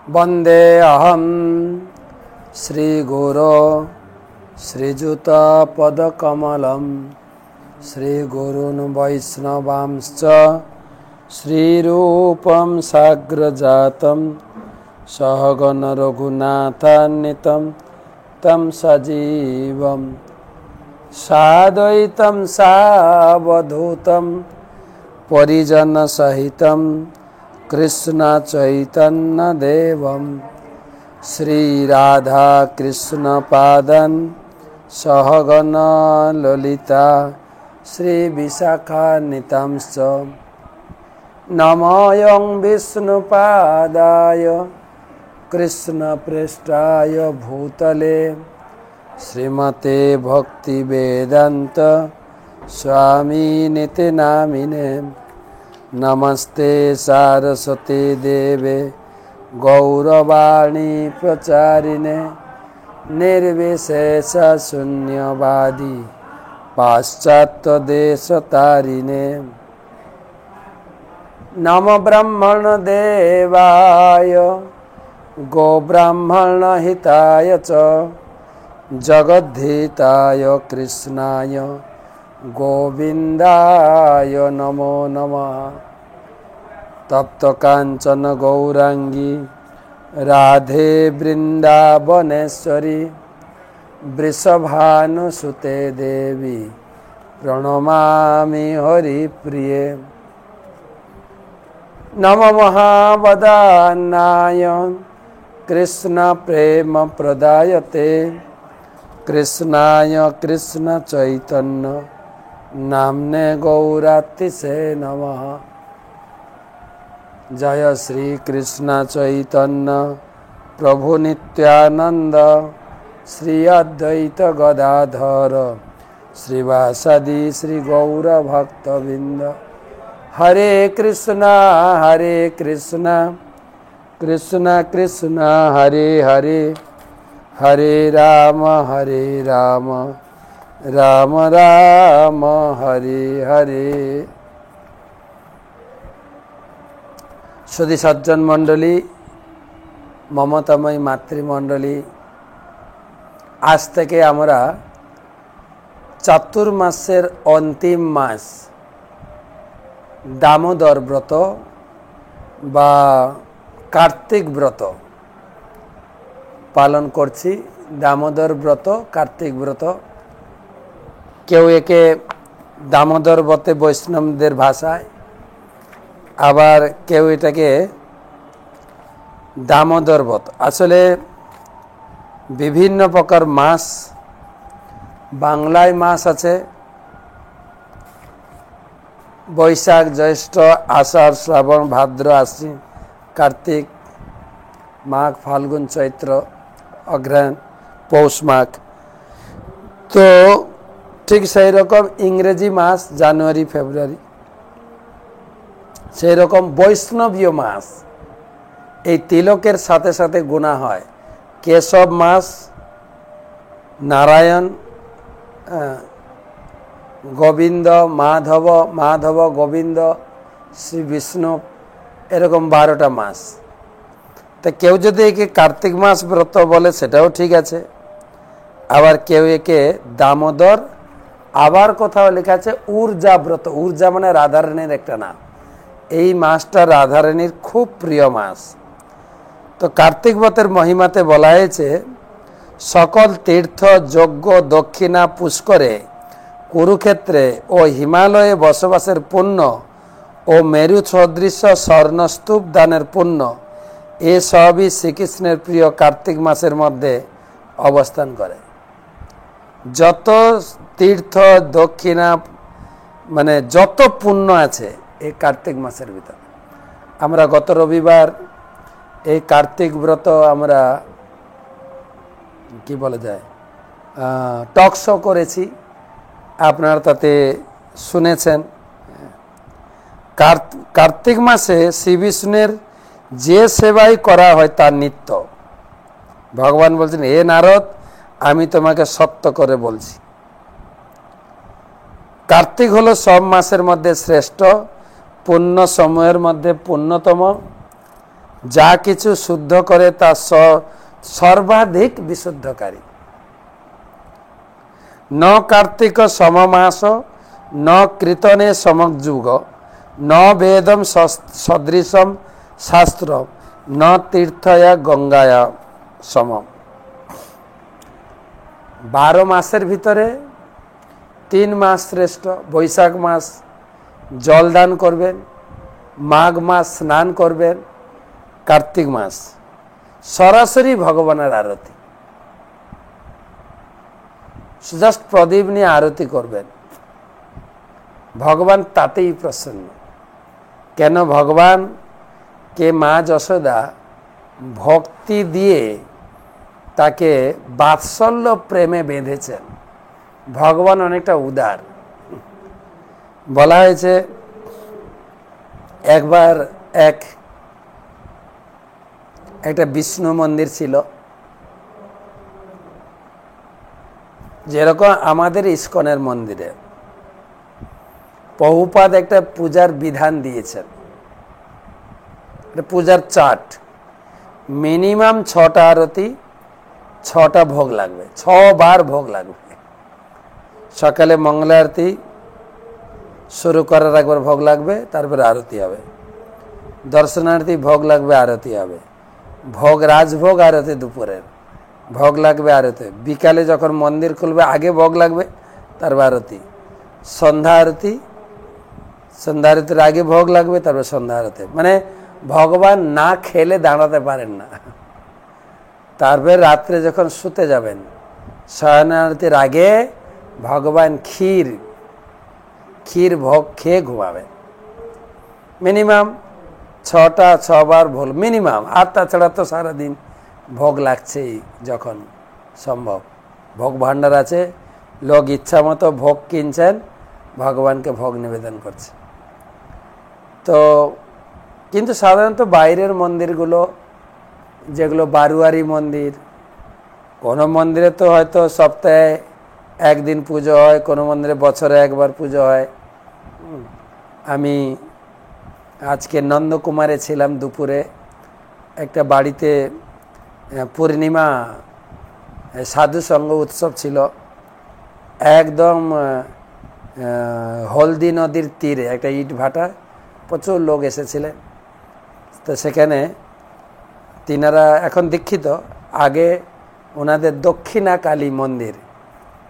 वंदे अहम श्रीगुरो श्रीयुतपदकमलं श्रीगुरून् वैष्णवांश्च श्रीरूपं साग्रजातं सहगण रघुनाथान्वितं तं सजीवं साद्वैतं सावधूतं परिजनसहितं कृष्ण चैतन्य देवं श्रीराधा कृष्ण पादं सहगण ललिता श्री विशाखान्वितांश्च नमोऽयं विष्णुपादाय कृष्णप्रेष्ठाय भूतले श्रीमते भक्तिवेदान्त स्वामिनिति नामिने नमस्ते सारस्वती देवे गौरवाणी प्रचारिणे निर्विशेष शून्यवादी पाश्चात्य देशतारिणे नमो ब्रह्मण देवाय गो ब्राह्मण हिताय च जगद्धिताय कृष्णाय गोविंदाय नमो नमः। तप्त कांचन गौरांगी राधे वृंदावनेश्वरी वृषभानुसुते देवी प्रणमामि हरिप्रिये। नमो महावदान्नाय कृष्ण प्रेम प्रदायते कृष्णाय कृष्ण चैतन्य नाम्ने गौरातिसे नमः। जय श्री कृष्ण चैतन्य प्रभु नित्यानंद श्री अद्वैत गदाधर श्रीवासदि श्री गौर भक्तबिंद। हरे कृष्णा कृष्ण कृष्ण हरे हरे हरे राम राम राम हरे हरे। सुधी सज्जन मंडली ममतामयी मातृमंडली आज থেকে আমরা চাতুর্মাসের অন্তিম মাস দামোদর ব্রত বা কার্তিক ব্রত পালন করছি। দামোদর ব্রত কার্তিক ব্রত কেউ একে দামোদর ব্রতে বৈষ্ণবদের ভাষায় আবার কেউ এটাকে দামোদর ব্রত। আসলে বিভিন্ন প্রকার মাস বাংলায় মাস আছে বৈশাখ জ্যৈষ্ঠ আষাঢ় শ্রাবণ ভাদ্র আশ্বিন কার্তিক মাঘ ফাল্গুন চৈত্র অগ্রহায়ণ পৌষ মাঘ। তো ঠিক সেই রকম ইংরেজি মাস জানুয়ারি ফেব্রুয়ারি, সেই রকম বৈষ্ণবীয় মাস এই তিলকের সাথে সাথে গোনা হয়। কেশব মাস, নারায়ণ, গোবিন্দ, মাধব গোবিন্দ, শ্রী বিষ্ণু, এরকম 12টা মাস। তা কেউ যদি একে কার্তিক মাস ব্রত বলে সেটাও ঠিক আছে, আবার কেউ একে দামোদর, আবার কোথাও লেখা আছে ঊর্জা ব্রত। ঊর্জা মানে রাধারানীর একটা নাম। এই মাসটা রাধারানীর খুব প্রিয় মাস। তো কার্তিক ব্রতের মহিমাতে বলা হয়েছে সকল তীর্থ যজ্ঞ দক্ষিণা পুষ্করে কুরুক্ষেত্রে ও হিমালয়ে বসবাসের পুণ্য ও মেরু সদৃশ স্বর্ণস্তূপ দানের পুণ্য এ সবই শ্রীকৃষ্ণের প্রিয় কার্তিক মাসের মধ্যে অবস্থান করে। যত তীর্থ দক্ষিণা মানে যত পুণ্য আছে এই কার্তিক মাসের ভিতরে। আমরা গত রবিবার এই কার্তিক ব্রত আমরা কি বলা যায় টক শো করেছি, আপনারা তাতে শুনেছেন। কার্তিক মাসে শ্রী বিষ্ণুর যে সেবাই করা হয় তার নিত্য। ভগবান বলছেন, হে নারদ, আমি তোমাকে সত্য করে বলছি, কার্তিক হলো সব মাসের মধ্যে শ্রেষ্ঠ, পুণ্য সময়ের মধ্যে পুণ্যতম। যা কিছু শুদ্ধ করে তা সর্বাধিক বিশুদ্ধকারী। ন কার্তিক সমমাস ন কীর্তনে সমযুগ ন বেদম সদৃশম শাস্ত্র ন তীর্থয়া গঙ্গায়া সম। 12 মাসের ভিতরে 3 মাস শ্রেষ্ঠ। বৈশাখ মাস জলদান করবেন, মাঘ মাস স্নান করবেন, কার্তিক মাস সরাসরি ভগবানের আরতি, জাস্ট প্রদীপ নিয়ে আরতি করবেন। ভগবান তাতেই প্রসন্ন। কেন? ভগবান কে মা যশোদা ভক্তি দিয়ে তাকে বাৎসল্য প্রেমে বেঁধেছেন। ভগবান অনেকটা উদার। বলা হয়েছে একবার একটা বিষ্ণু মন্দির ছিল, যেরকম আমাদের ইস্কনের মন্দিরে প্রভুপাদ একটা পূজার বিধান দিয়েছেন, পূজার চার্ট। মিনিমাম 6টা আরতি, 6টা ভোগ লাগবে, 6 বার ভোগ লাগবে। সকালে মঙ্গল আরতি শুরু করার একবার ভোগ লাগবে, তারপরে আরতি হবে। দর্শনার্থী ভোগ লাগবে, আরতি হবে। ভোগ রাজভোগ আরতি দুপুরের ভোগ লাগবে, আরতি বিকালে যখন মন্দির খুলবে আগে ভোগ লাগবে, তারপর আরতি। সন্ধ্যা আরতির আগে ভোগ লাগবে, তারপর সন্ধ্যা আরতি। মানে ভগবান না খেলে দাঁড়াতে পারেন না। তারপরে রাত্রে যখন শুতে যাবেন, শয়ন আরতির আগে ভগবান ক্ষীর ভোগ খেয়ে ঘুমাবেন। মিনিমাম 6 বার ভোগ মিনিমাম। আর তাছাড়া তো সারাদিন ভোগ লাগছেই যখন সম্ভব। ভোগ ভাণ্ডার আছে, লোক ইচ্ছা মতো ভোগ কিনছেন, ভগবানকে ভোগ নিবেদন করছে। তো কিন্তু সাধারণত বাইরের মন্দিরগুলো, যেগুলো বারোয়ারি মন্দির, কোনো মন্দিরে তো হয়তো সপ্তাহে একদিন পুজো হয়, কোনো মন্দিরে বছরে একবার পুজো হয়। আমি আজকে নন্দকুমারে ছিলাম, দুপুরে একটা বাড়িতে পূর্ণিমা সাধু সঙ্গ উৎসব ছিল। একদম হলদি নদীর তীরে একটা ইট ভাটা, প্রচুর লোক এসেছিলেন। তো সেখানে তিনারা এখন দীক্ষিত, আগে ওনাদের দক্ষিণা কালী মন্দির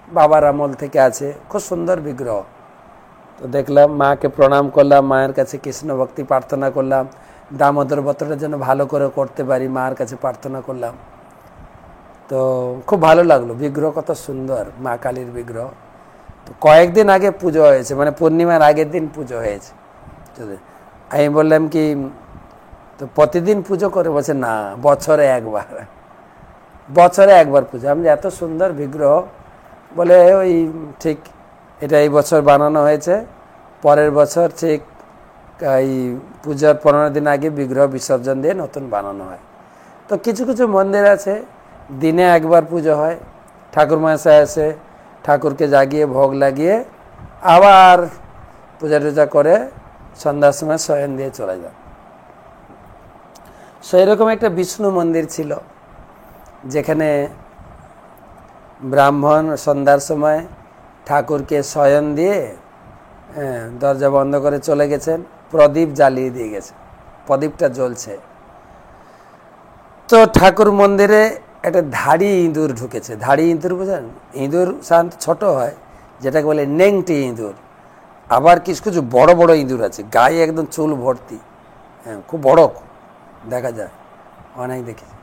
বাবার আমল থেকে আছে, খুব সুন্দর বিগ্রহ। তো দেখলাম, মাকে প্রণাম করলাম, মায়ের কাছে কৃষ্ণ ভক্তি প্রার্থনা করলাম, দামোদর ব্রতটা যেন ভালো করে করতে পারি মার কাছে প্রার্থনা করলাম। তো খুব ভালো লাগলো, বিগ্রহ কত সুন্দর, মা কালীর বিগ্রহ। তো কয়েকদিন আগে পুজো হয়েছে, মানে পূর্ণিমার আগের দিন পুজো হয়েছে। আমি বললাম কি, তো প্রতিদিন পুজো করে? বলছে না, বছরে একবার পুজো। আমি এত সুন্দর বিগ্রহ, বলে ওই ঠিক এটা এই বছর বানানো হয়েছে, পরের বছর ঠিক এই পূজার 15 দিন আগে বিগ্রহ বিসর্জন দিয়ে নতুন বানানো হয়। তো কিছু কিছু মন্দির আছে দিনে একবার পুজো হয়, ঠাকুর মশাই আসে, ঠাকুরকে জাগিয়ে ভোগ লাগিয়ে আবার পূজা টুজা করে সন্ধ্যার সময় শয়ন দিয়ে চলে যায়। সেই রকম একটা বিষ্ণু মন্দির ছিল, যেখানে ব্রাহ্মণ সন্ধ্যার সময় ঠাকুরকে শয়ন দিয়ে দরজা বন্ধ করে চলে গেছেন, প্রদীপ জ্বালিয়ে দিয়ে গেছে, প্রদীপটা জ্বলছে। তো ঠাকুর মন্দিরে একটা ধাড়ি ইঁদুর ঢুকেছে। ধাড়ি ইঁদুর বোঝেন? ইঁদুর সাধারণত ছোট হয়, যেটাকে বলে নেংটি ইঁদুর। আবার কিছু কিছু বড় বড় ইঁদুর আছে, গায়ে একদম চুল ভর্তি, হ্যাঁ, খুব বড় দেখা যায়, অনেক দেখেছি।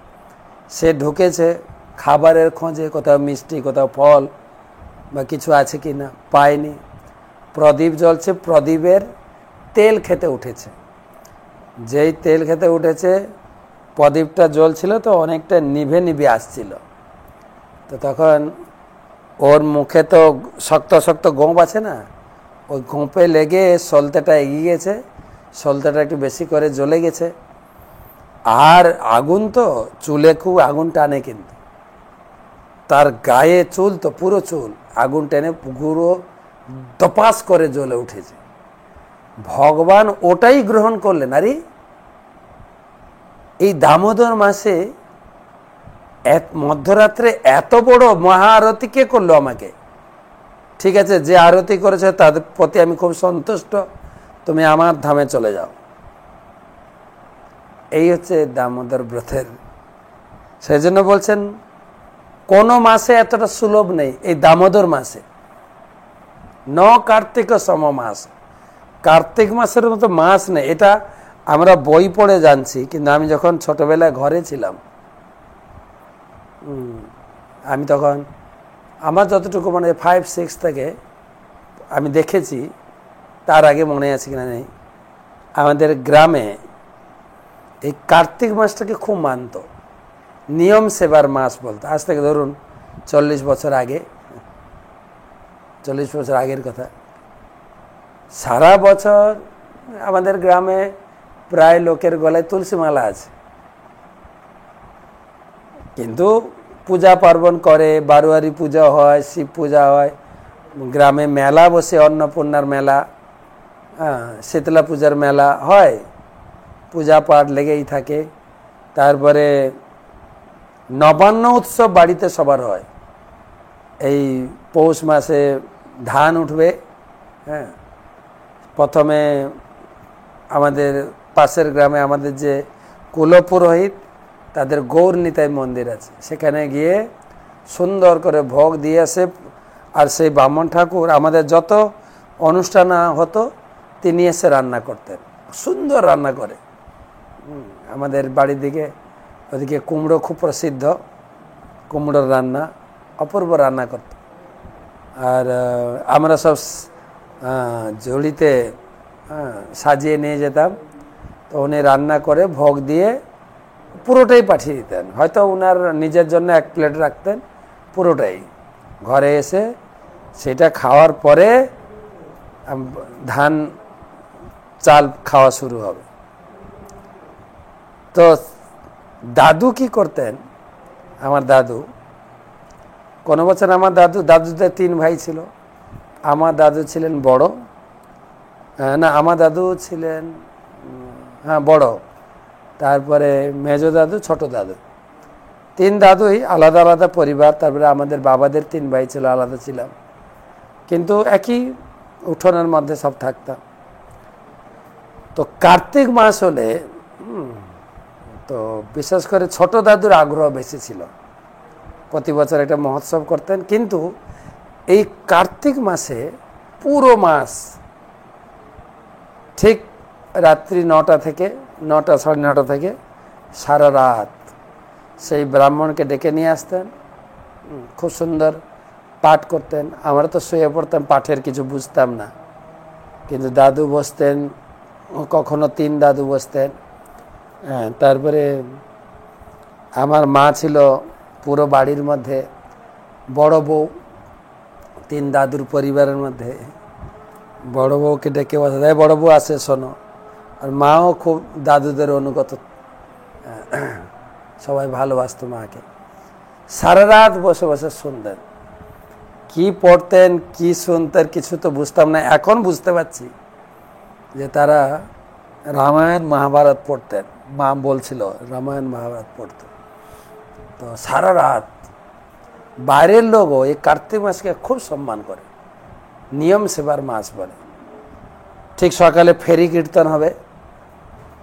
সে ঢুকেছে খাবারের খোঁজে, কোথাও মিষ্টি, কোথাও ফল বা কিছু আছে কি না, পায়নি। প্রদীপ জ্বলছে, প্রদীপের তেল খেতে উঠেছে। যেই তেল খেতে উঠেছে, প্রদীপটা জ্বলছিল তো অনেকটা নিভে নিভে আসছিল। তো তখন ওর মুখে তো শক্ত শক্ত গোঁপ আছে না, ওই গোঁপে লেগে সলতেটা এগিয়ে গেছে, সলতেটা একটু বেশি করে জ্বলে গেছে। আর আগুন তো চুলে খুব আগুন টানে, কিন্তু তার গায়ে চুল তো পুরো চুল আগুন টেনে পুরো দপাস করে জ্বলে উঠেছে। ভগবান ওটাই গ্রহণ করলেন। আরে এই দামোদর মাসে মধ্যরাত্রে এত বড় মহা আরতি কে করলো আমাকে? ঠিক আছে, যে আরতি করেছে তাদের প্রতি আমি খুব সন্তুষ্ট, তুমি আমার ধামে চলে যাও। এই হচ্ছে দামোদর ব্রতের। সেই জন্য বলছেন কোন মাসে এতটা সুলভ নেই, এই দামোদর মাসে। ন কার্তিক সম মাস, কার্তিক মাসের মতো মাস নেই। এটা আমরা বই পড়ে জানছি, কিন্তু আমি যখন ছোটবেলায় ঘরে ছিলাম, আমি তখন আমার যতটুকু মানে 5-6 থেকে আমি দেখেছি, তার আগে মনে আছে কিনা নেই, আমাদের গ্রামে এই কার্তিক মাসটাকে খুব মানত, নিয়ম সেবার মাস বলতো। আজ থেকে ধরুন 40 বছর আগে, 40 বছর আগের কথা। সারা বছর আমাদের গ্রামে প্রায় লোকের গলায় তুলসী মালা আছে, কিন্তু পূজা পার্বণ করে, বারোয়ারি পূজা হয়, শিব পূজা হয়, গ্রামে মেলা বসে, অন্নপূর্ণার মেলা, শীতলা পূজার মেলা হয়, পূজা পাঠ লেগেই থাকে। তারপরে নবান্ন উৎসব বাড়িতে সবার হয়। এই পৌষ মাসে ধান উঠবে, হ্যাঁ, প্রথমে আমাদের পাশের গ্রামে আমাদের যে কুলপুরোহিত, তাদের গৌর নিতাই মন্দির আছে, সেখানে গিয়ে সুন্দর করে ভোগ দিয়ে আসে। আর সেই ব্রাহ্মণ ঠাকুর আমাদের যত অনুষ্ঠান হতো তিনি এসে রান্না করতেন, সুন্দর রান্না করে। আমাদের বাড়ির দিকে ওদিকে কুমড়ো খুব প্রসিদ্ধ, কুমড়োর রান্না অপূর্ব রান্না করত। আর আমরা সব ঝুড়িতে সাজিয়ে নিয়ে যেতাম, তো উনি রান্না করে ভোগ দিয়ে পুরোটাই পাঠিয়ে দিতেন। হয়তো উনার নিজের জন্য 1 প্লেট রাখতেন, পুরোটাই ঘরে এসে সেটা খাওয়ার পরে ধান চাল খাওয়া শুরু হবে। তো দাদু কি করতেন, আমার দাদু, কোনো বছর আমার দাদুদের 3 ভাই ছিল। আমার দাদু ছিলেন বড়, না আমার দাদু ছিলেন বড়, তারপরে মেজো দাদু, ছোট দাদু, 3 দাদুই আলাদা আলাদা পরিবার। তারপরে আমাদের বাবাদের 3 ভাই ছিল, আলাদা ছিলাম, কিন্তু একই উঠোনের মধ্যে সব থাকতাম। তো কার্তিক মাস হলে তো বিশেষ করে ছোট দাদুর আগ্রহ বেশি ছিল, প্রতি বছর একটা মহোৎসব করতেন। কিন্তু এই কার্তিক মাসে পুরো মাস ঠিক রাত্রি 9টা থেকে 9টা, 9:30 থেকে সারা রাত সেই ব্রাহ্মণকে ডেকে নিয়ে আসতেন, খুব সুন্দর পাঠ করতেন। আমরা তো শুয়ে পড়তাম, পাঠের কিছু বুঝতাম না, কিন্তু দাদু বসতেন, কখনো 3 দাদু বসতেন। তারপরে আমার মা ছিল পুরো বাড়ির মধ্যে বড় বউ, 3 দাদুর পরিবারের মধ্যে বড় বউকে ডেকে বসা যায়, বড় বউ আসে শোনো। আর মাও খুব দাদুদের অনুগত, সবাই ভালোবাসত মাকে। সারা রাত বসে বসে শুনতেন, কি পড়তেন কি শুনতেন কিছু তো বুঝতাম না। এখন বুঝতে পারছি যে তারা রামায়ণ মহাভারত পড়তেন। মা বলছিল রামায়ণ মহাভারত পড়তেন। তো সারা রাত বাইরের লোকও এই কার্তিক মাসকে খুব সম্মান করে, নিয়ম সেবার মাস বলে। ঠিক সকালে ফেরি কীর্তন হবে,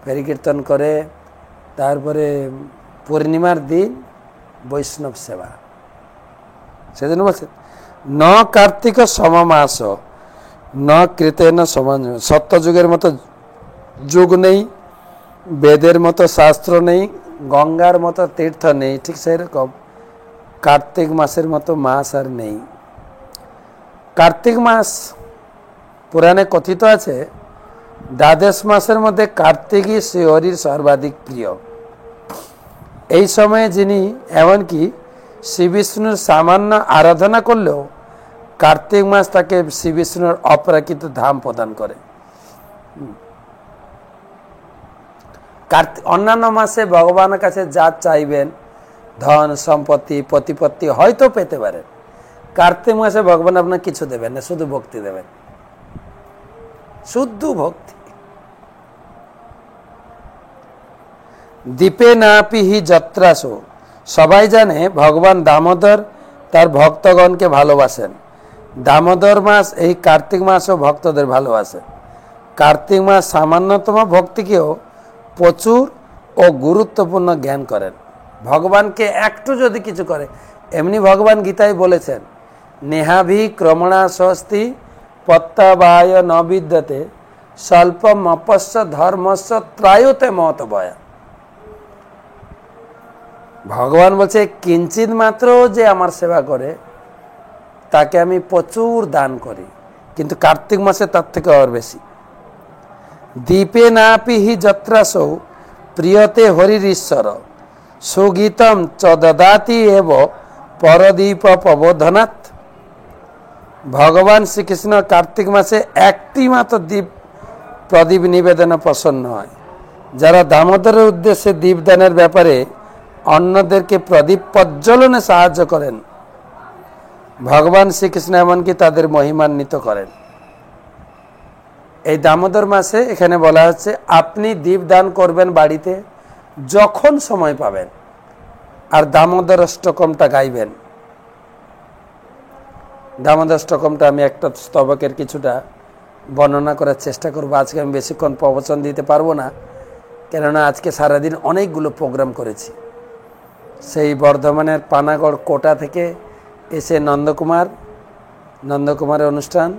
ফেরি কীর্তন করে তারপরে পূর্ণিমার দিন বৈষ্ণব সেবা। সেজন্য বলছে ন কার্তিক সমমাস ন কৃতেন সমান। সত্যযুগের মতো যুগ নেই, বেদের মতো শাস্ত্র নেই, গঙ্গার মতো তীর্থ নেই, ঠিক সেরকম কার্তিক মাসের মতো মাস আর নেই। কার্তিক মাস পুরাণে কথিত আছে, দ্বাদশ মাসের মধ্যে কার্তিকই শ্রীহরির সর্বাধিক প্রিয়। এই সময়ে যিনি এমনকি শ্রী বিষ্ণুর সামান্য আরাধনা করলেও কার্তিক মাস তাকে শ্রী বিষ্ণুর অপ্রাকৃত ধাম প্রদান করে। অন্যান্য মাসে ভগবানের কাছে যা চাইবেন, ধন সম্পত্তি প্রতিপত্তি হয়তো পেতে পারেন, কার্তিক মাসে ভগবান আপনার কিছু দেবেন না, শুধু ভক্তি দেবেন, শুদ্ধ ভক্তি। দ্বীপে নাপি হি যত্রাসো, সবাই জানে ভগবান দামোদর তার ভক্তগণকে ভালোবাসেন। দামোদর মাস এই কার্তিক মাসও ভক্তদের ভালোবাসে। কার্তিক মাস সামান্যতম ভক্তিকেও প্রচুর ও গুরুত্বপূর্ণ জ্ঞান করেন। ভগবানকে একটু যদি কিছু করে, এমনি ভগবান গীতায় বলেছেন, নেহাভি ক্রমণা স্বস্তি পত্তাবায় ন বিদ্যতে স্বল্পম অপস্য ধর্মস্য ত্রায়তে মত বয়া। ভগবান বলছে কিঞ্চিত মাত্র যে আমার সেবা করে তাকে আমি প্রচুর দান করি, কিন্তু কার্তিক মাসে তার থেকে আর বেশি। দ্বীপে নাপি হি যত্রাসৌ প্রিয়তে হরির ঈশ্বর সুগীতম চ দদাতি এব পরদীপ প্রবোধনাথ। ভগবান শ্রীকৃষ্ণ কার্তিক মাসে একটি মাত্র দ্বীপ প্রদীপ নিবেদনে প্রসন্ন হয়। যারা দামোদরের উদ্দেশ্যে দীপদানের ব্যাপারে অন্যদেরকে প্রদীপ প্রজ্বলনে সাহায্য করেন, ভগবান শ্রীকৃষ্ণ এমনকি তাদের মহিমান্বিত করেন। এই দামোদর মাসে এখানে বলা হচ্ছে আপনি দীপ দান করবেন বাড়িতে যখন সময় পাবেন, আর দামোদর অষ্টকমটা গাইবেন। দামোদর অষ্টকমটা আমি একটা স্তবকের কিছুটা বর্ণনা করার চেষ্টা করব। আজকে আমি বেশিক্ষণ প্রবচন দিতে পারবো না, কেননা আজকে সারাদিন অনেকগুলো প্রোগ্রাম করেছি। সেই বর্ধমানের পানাগড় কোটা থেকে এসে নন্দকুমারের অনুষ্ঠান,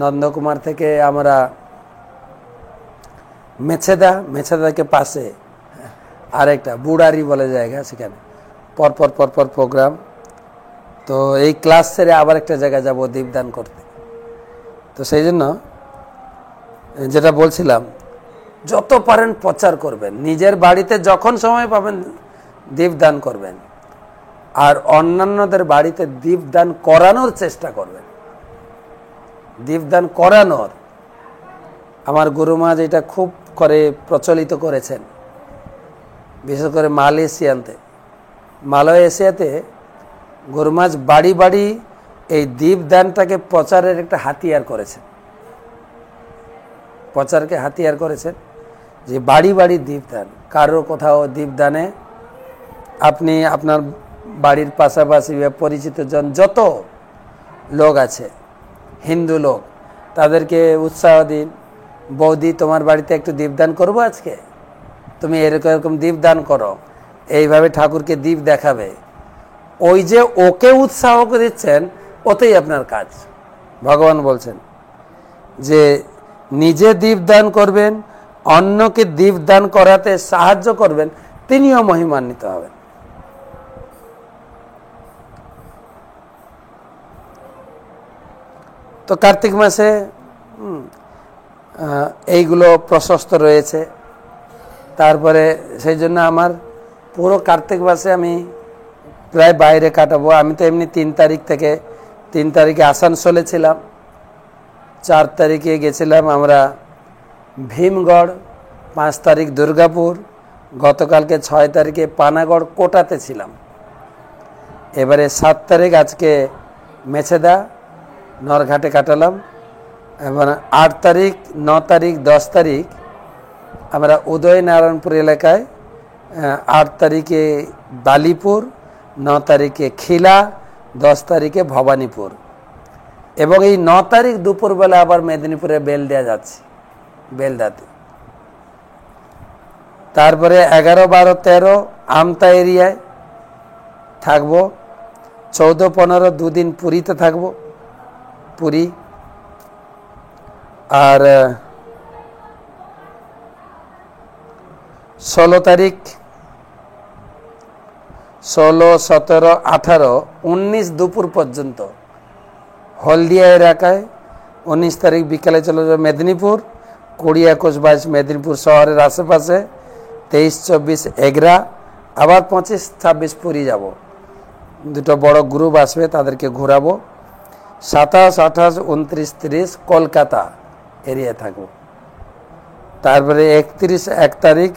নন্দকুমার থেকে আমরা মেছেদাকে পাশে আরেকটা বুড়ারি বলে জায়গা, সেখানে পরপর প্রোগ্রাম। তো এই ক্লাস ছেড়ে আবার একটা জায়গায় যাব দীপদান করতে। তো সেই জন্য যেটা বলছিলাম, যত পারেন প্রচার করবেন, নিজের বাড়িতে যখন সময় পাবেন দীপদান করবেন, আর অন্যান্যদের বাড়িতে দীপদান করানোর চেষ্টা করবেন। দীপদান করানোর আমার গুরুমা যেটা খুব করে প্রচলিত করেছেন, বিশেষ করে মালয়েশিয়াতে গুরুমাজ বাড়ি বাড়ি এই দীপদানটাকে প্রচারের একটা হাতিয়ার করেছেন। প্রচারকে হাতিয়ার করেছেন যে বাড়ি বাড়ি দীপদান। কারো কোথাও দীপদানে আপনি আপনার বাড়ির পাশাপাশি পরিচিত জন যত লোক আছে, হিন্দু লোক, তাদেরকে উৎসাহ দিন, বৌদি তোমার বাড়িতে একটু দীপদান করবো আজকে, তুমি এরকম দীপদান করো, এইভাবে ঠাকুরকে দীপ দেখাবে। ওই যে ওকে উৎসাহ দিচ্ছেন, ওতেই আপনার কাজ। ভগবান বলছেন যে নিজে দীপদান করবেন, অন্যকে দীপদান করাতে সাহায্য করবেন, তিনিও মহিমান্বিত হবেন। তো কার্তিক মাসে এইগুলো প্রশস্ত রয়েছে। তারপরে সেই জন্য আমার পুরো কার্তিক মাসে আমি প্রায় বাইরে কাটাবো। আমি তো এমনি 3 তারিখে আসানসোলে ছিলাম, 4 তারিখে গেছিলাম আমরা ভীমগড়, 5 তারিখ দুর্গাপুর, গতকালকে 6 তারিখে পানাগড় কোটাতে ছিলাম। এবারে 7 তারিখ আজকে মেছেদা নরঘাটে কাটালাম। এবং 8 তারিখ, 9 তারিখ, 10 তারিখ আমরা উদয়নারায়ণপুর এলাকায়, 8 তারিখে বালিপুর, 9 তারিখে খিলা, 10 তারিখে ভবানীপুর, এবং এই 9 তারিখ দুপুরবেলা আবার মেদিনীপুরে বেলডিয়া যাচ্ছি, বেলদাতে। তারপরে 11, 12, 13 আমতা এরিয়ায় থাকবো। 14, 15 2 দিন পুরীতে থাকবো, পুরী। আর 16 তারিখ, 16, 17, 18, 19 দুপুর পর্যন্ত হলদিয়া এলাকায়। 19 তারিখ বিকালে চলে যাবে মেদিনীপুর, 20, 21, 22 মেদিনীপুর শহরের আশেপাশে, 23, 24 এগরা, আবার 25, 26 পুরী যাব। দুটো বড় গ্রুপ আসবে, তাদেরকে ঘোরাবো। 27, 28, 29, 30 কলকাতা এরিয়া থাকবো। তারপরে 31, 1 তারিখ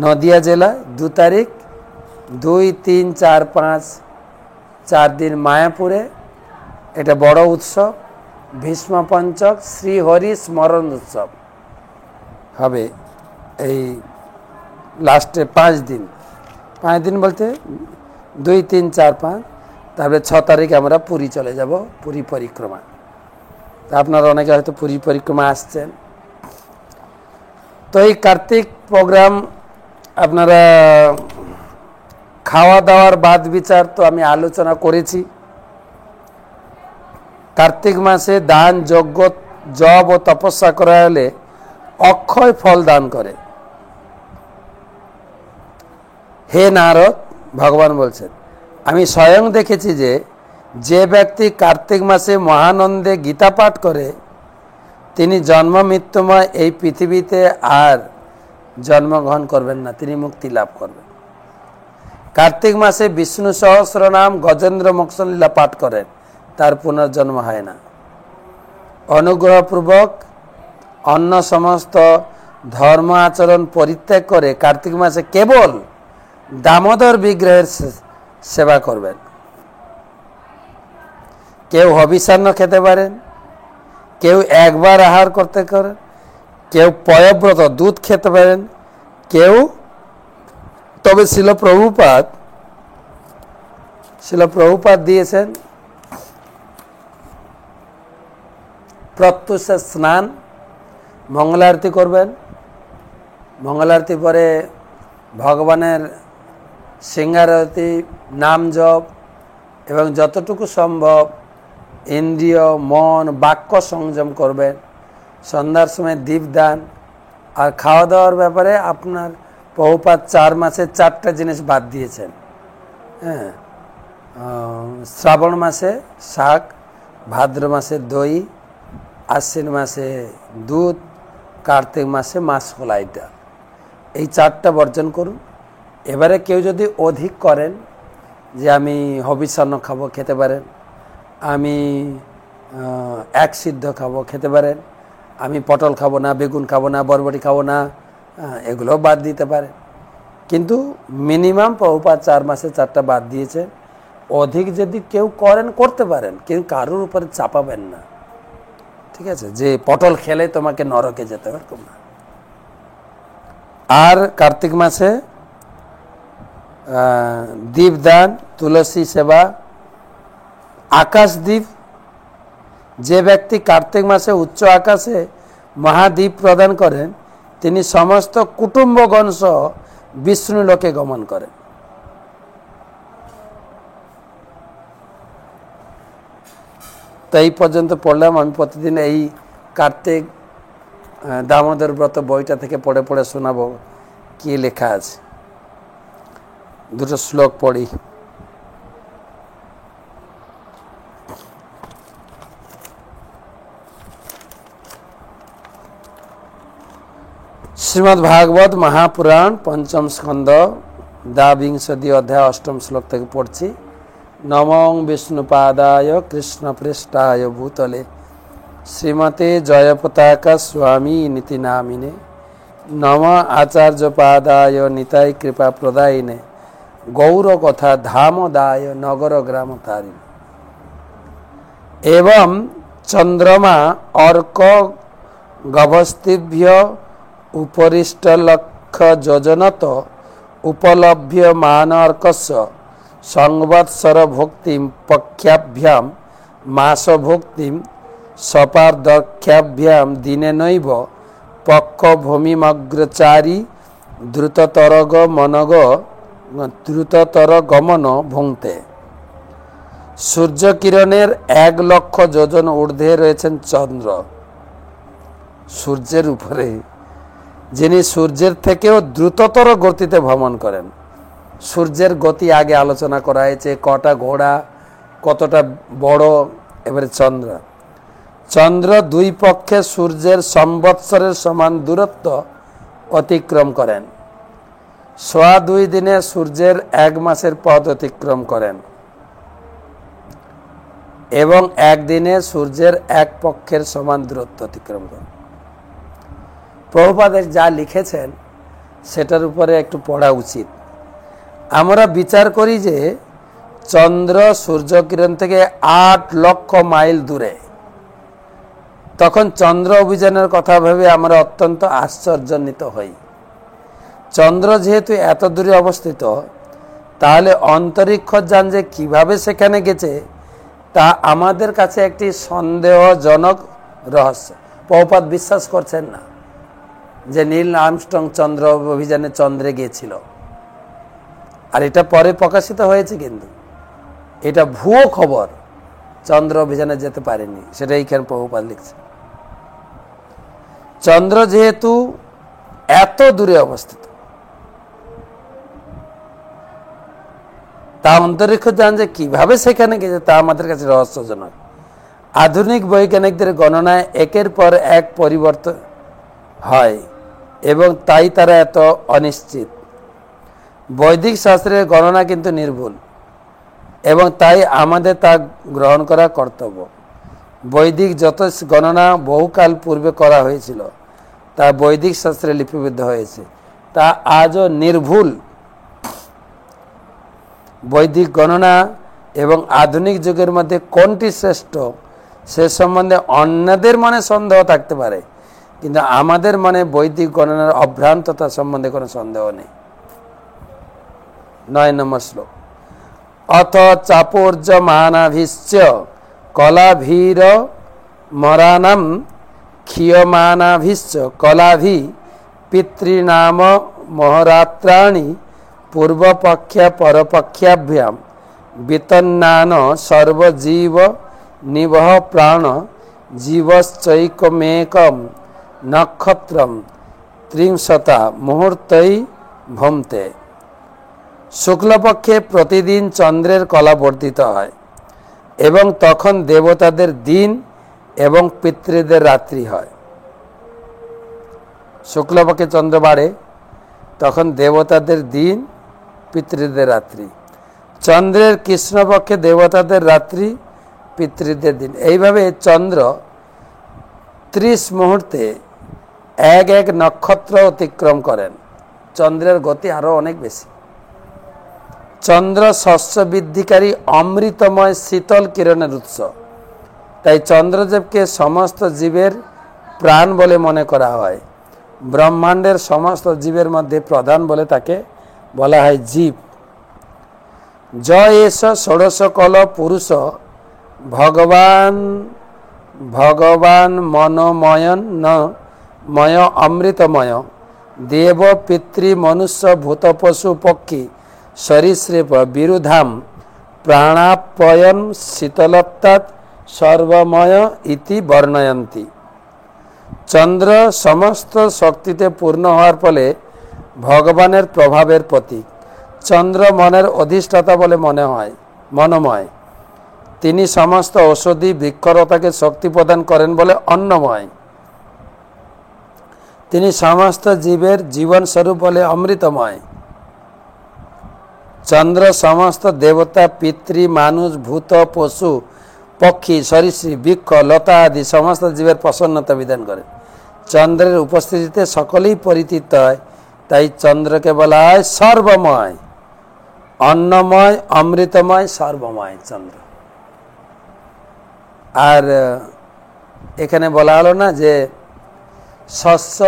নদিয়া জেলা, 2 তারিখ, 2, 3, 4, 5 4 দিন মায়াপুরে। এটা বড় উৎসব, ভীষ্ম পঞ্চক শ্রীহরি স্মরণ উৎসব হবে এই লাস্টে 5 দিন, 5 দিন বলতে 2, 3, 4, 5, তারপরে 6 তারিখ আমরা পুরী চলে যাব, পুরী পরিক্রমা। আপনারা অনেকে হয়তো পুরী পরিক্রমা আসছেন। তো এই কার্তিক প্রোগ্রাম আপনারা খাওয়া দাওয়ার বাদ বিচার তো আমি আলোচনা করেছি। কার্তিক মাসে দান, যজ্ঞ, জপ ও তপস্যা করা হলে অক্ষয় ফল দান করে। হে নারদ, ভগবান বলছেন, আমি স্বয়ং দেখেছি যে ব্যক্তি কার্তিক মাসে মহানন্দে গীতা পাঠ করে তিনি জন্ম মৃত্যুময় এই পৃথিবীতে আর জন্মগ্রহণ করবেন না, তিনি মুক্তি লাভ করবেন। কার্তিক মাসে বিষ্ণু সহস্রনাম, গজেন্দ্র মোক্ষণ লীলা পাঠ করেন, তার পুনর্জন্ম হয় না। অনুগ্রহপূর্বক অন্য সমস্ত ধর্ম আচরণ পরিত্যাগ করে কার্তিক মাসে কেবল দামোদর বিগ্রহের সেবা করবেন। কেউ হবিষান্ন খেতে পারেন, কেউ একবার আহার করতে পারেন, কেউ পয়ব্রত দুধ খেতে পারেন, কেউ, তবে শিল প্রভুপাদ দিয়েছেন প্রত্যুষে স্নান, মঙ্গলারতি করবেন। মঙ্গলারতি পরে ভগবানের সিংহারতি, নাম জপ এবং যতটুকু সম্ভব ইন্দ্রিয়, মন, বাক্য সংযম করবেন। সন্ধ্যার সময় দীপদান। আর খাওয়া দাওয়ার ব্যাপারে আপনার প্রভুপাদ 4 মাসে 4টা জিনিস বাদ দিয়েছেন। হ্যাঁ, শ্রাবণ মাসে শাক, ভাদ্র মাসে দই, আশ্বিন মাসে দুধ, কার্তিক মাসে মাসকলাই ডাল, এই 4টা বর্জন করুন। এবারে কেউ যদি অধিক করেন যে আমি হবিষান্ন খাবো, খেতে পারেন। আমি এক সিদ্ধ খাবো, খেতে পারেন। আমি পটল খাবো না, বেগুন খাবো না, বরবটি খাবো না, এগুলো বাদ দিতে পারেন। কিন্তু মিনিমাম প্রভুপাদ 4 মাসে 4টা বাদ দিয়েছে। অধিক যদি কেউ করেন করতে পারেন, কিন্তু কারোর উপরে চাপাবেন না, ঠিক আছে? যে পটল খেলে তোমাকে নরকে যেতে হবে না। আর কার্তিক মাসে দীপদান, তুলসী সেবা, আকাশদ্বীপ। যে ব্যক্তি কার্তিক মাসে উচ্চ আকাশে মহাদ্বীপ প্রদান করেন তিনি সমস্ত কুটুম্বগণ সহ বিষ্ণু লোকে গমন করেন। তো এই পর্যন্ত পড়লাম। আমি প্রতিদিন এই কার্তিক দামোদর ব্রত বইটা থেকে পড়ে পড়ে শোনাবো কি লেখা আছে। 2টো শ্লোক পড়ি। শ্রীমদ্ ভাগবত মহাপুরাণ 5ম স্কন্ধ 22 অধ্যায় 8ম শ্লোক থেকে পড়ছি। নমঃ বিষ্ণুপাদায় কৃষ্ণপৃষ্ঠায় ভূতলে শ্রীমতে জয়পতাকা স্বামী নীতি নামিনে নমঃ আচার্যপাদায় নিতাই কৃপা প্রদায়িনে গৌরকথা ধামদায় নগর গ্রাম তারিণে। এবং চন্দ্রমা অর্ক গভস্তিভ্য উপরিষ্ট লক্ষ্য যোজনত উপলভ্য মানর্কস্য সংবৎসর ভক্তিম পক্ষাভ্যাম মাস ভক্তিম সপার্দক্ষাভ্যাম দিনে নৈব পক্ষ ভূমিমগ্রচারী দ্রুততর গমন ভুংতে। সূর্যকিরণের 1 লক্ষ যোজন ঊর্ধ্বে রয়েছেন চন্দ্র, সূর্যের উপরে, যিনি সূর্যের থেকেও দ্রুততর গতিতে ভ্রমণ করেন। সূর্যের গতি আগে আলোচনা করা হয়েছে, কটা ঘোড়া, কতটা বড়। এবারে চন্দ্র 2 পক্ষে সূর্যের সম্বৎসরের সমান দূরত্ব অতিক্রম করেন। 2.25 দিনে সূর্যের 1 মাসের পথ অতিক্রম করেন এবং 1 দিনে সূর্যের 1 পক্ষের সমান দূরত্ব অতিক্রম করেন। প্রভুপাদ যা লিখেছেন সেটার উপরে একটু পড়া উচিত। আমরা বিচার করি যে চন্দ্র সূর্যকিরণ থেকে 8 লক্ষ মাইল দূরে। তখন চন্দ্র অভিযানের কথা ভেবে আমরা অত্যন্ত আশ্চর্যান্বিত হই। চন্দ্র যেহেতু এত দূরে অবস্থিত, তাহলে অন্তরিক্ষ যান যে কিভাবে সেখানে গেছে তা আমাদের কাছে একটি সন্দেহজনক রহস্য। প্রভুপাদ বিশ্বাস করছেন না যে নীল আর্মস্ট্রং চন্দ্র অভিযানে চন্দ্রে গিয়েছিল, আর এটা পরে প্রকাশিত হয়েছে, কিন্তু এটা ভুয়ো খবর। চন্দ্র অভিযানে যেতে পারেনি, সেটা এইখানে প্রভুপাদ লিখছে। চন্দ্র যেহেতু এত দূরে অবস্থিত, তা অন্তরিক্ষ যান যে কিভাবে সেখানে গেছে তা আমাদের কাছে রহস্যজনক। আধুনিক বৈজ্ঞানিকদের গণনায় একের পর এক পরিবর্তন হয় এবং তাই তারা এত অনিশ্চিত। বৈদিক শাস্ত্রের গণনা কিন্তু নির্ভুল এবং তাই আমাদের তা গ্রহণ করা কর্তব্য। বৈদিক যত গণনা বহুকাল পূর্বে করা হয়েছিল তা বৈদিক শাস্ত্রে লিপিবদ্ধ হয়েছে, তা আজও নির্ভুল। বৈদিক গণনা এবং আধুনিক যুগের মধ্যে কোনটি শ্রেষ্ঠ সে সম্বন্ধে অন্যদের মনে সন্দেহ থাকতে পারে, কিন্তু আমাদের মনে বৈদিক গণনার অভ্রান্ততা সম্বন্ধে কোনো সন্দেহ নেই। 9 নম্বর শ্লোক। অথ চাপোর্যমানাভিশ্চ কলাভীর মরানাম ক্ষীয়মানাভিশ্চ কলাভি পিতৃনাম মহরাত্রাণি পূর্বপক্ষা পরপক্ষাভ্যাম বিতন্নান সর্বজীব নিবহ প্রাণ জীবশ্চৈকমেকম নক্ষত্রম ত্রিংশতা মুহূর্তই ভমতে। শুক্লপক্ষে প্রতিদিন চন্দ্রের কলা বর্ধিত হয় এবং তখন দেবতাদের দিন এবং পিতৃদের রাত্রি হয়। শুক্লপক্ষে চন্দ্র বাড়ে, তখন দেবতাদের দিন, পিতৃদের রাত্রি। চন্দ্রের কৃষ্ণপক্ষে দেবতাদের রাত্রি, পিতৃদের দিন। এইভাবে চন্দ্র 30 মুহূর্তে এক এক নক্ষত্র অতিক্রম করেন। চন্দ্রের গতি আরো অনেক বেশি। চন্দ্র শস্য বৃদ্ধিকারী অমৃতময় শীতল কিরণের উৎস, তাই চন্দ্রদেবকে সমস্ত জীবের প্রাণ বলে মনে করা হয়। ব্রহ্মাণ্ডের সমস্ত জীবের মধ্যে প্রধান বলে তাকে বলা হয় জীব। জয় এস ষোড়শ কল পুরুষ ভগবান ভগবান মনোময়ন ন ময় অমৃতময় দেব পিতৃ মনুষ্য ভূত পশু পক্ষী সরীসৃপ বিরুধাম প্রাণাপয়ন শীতলত্বাৎ সর্বময় ইতি বর্ণয়ন্তি। চন্দ্র সমস্ত শক্তিতে পূর্ণ হওয়ার ফলে ভগবানের প্রভাবের প্রতীক। চন্দ্র মনের অধিষ্ঠাতা বলে মনোময়। তিনি সমস্ত ঔষধি বৃক্ষলতাকে শক্তি প্রদান করেন বলে অন্নময়। তিনি সমস্ত জীবের জীবন স্বরূপ বলে অমৃতময়। চন্দ্র সমস্ত দেবতা, পিতৃ, মানুষ, ভূত, পশু, পক্ষী, সরীসৃপ, বৃক্ষ, লতা আদি সমস্ত জীবের প্রসন্নতা বিধান করে। চন্দ্রের উপস্থিতিতে সকলেই পরিতৃপ্ত হয়, তাই চন্দ্রকে বলা হয় সর্বময়, অন্নময়, অমৃতময়, সর্বময় চন্দ্র। আর এখানে বলা হলো না যে শস্য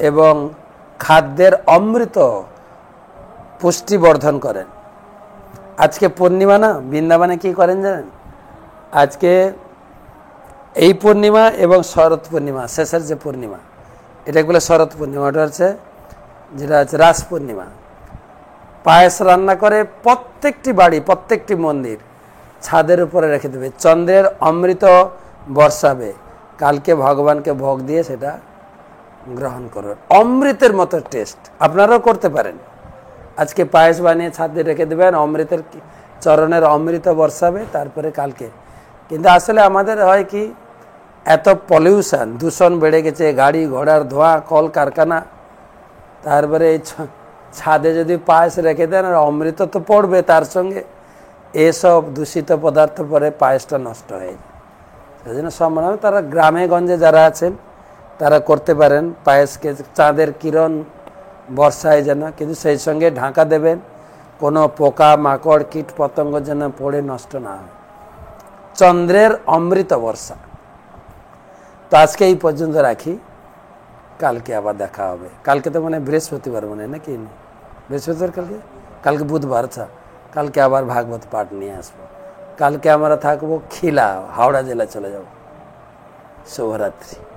এবং খাদ্যের অমৃত পুষ্টিবর্ধন করেন। আজকে পূর্ণিমা না, বৃন্দাবনে কি করেন জানেন? আজকে এই পূর্ণিমা এবং শরৎ পূর্ণিমা, শেষের যে পূর্ণিমা, এটা বলে শরৎ পূর্ণিমা, ওটা হচ্ছে যেটা হচ্ছে রাস পূর্ণিমা। পায়েস রান্না করে প্রত্যেকটি বাড়ি, প্রত্যেকটি মন্দির ছাদের উপরে রেখে দেবে, চন্দ্রের অমৃত বর্ষাবে, কালকে ভগবানকে ভোগ দিয়ে সেটা গ্রহণ করবেন। অমৃতের মতো টেস্ট, আপনারাও করতে পারেন। আজকে পায়েস বানিয়ে ছাদে রেখে দেবেন, অমৃতের চরণের অমৃত বর্ষাবে, তারপরে কালকে। কিন্তু আসলে আমাদের হয় কি, এত পলিউশন, দূষণ বেড়ে গেছে, গাড়ি ঘোড়ার ধোঁয়া, কল কারখানা, তারপরে এই ছাদে যদি পায়েস রেখে দেন আর অমৃত তো পড়বে, তার সঙ্গে এসব দূষিত পদার্থ পরে পায়েসটা নষ্ট হয়ে যায়। সেই জন্য সম্ভাবনা তারা গ্রামে গঞ্জে যারা আছেন তারা করতে পারেন, পায়েসকে চাঁদের কিরণ বর্ষায় যেন, কিন্তু সেই সঙ্গে ঢাকা দেবেন, কোনো পোকা মাকড় কীট পতঙ্গ যেন পড়ে নষ্ট না হয়। চন্দ্রের অমৃত বর্ষা। তো আজকে এই পর্যন্ত রাখি। কালকে আবার দেখা হবে। কালকে তো মানে বৃহস্পতিবার মনে হয় নাকি, বৃহস্পতিবার কালকে, কালকে বুধবার। আচ্ছা, কালকে আবার ভাগবত পাঠ নিয়ে আসবো। কালকে আমরা থাকবো খিলা, হাওড়া জেলা চলে যাব। শুভরাত্রি।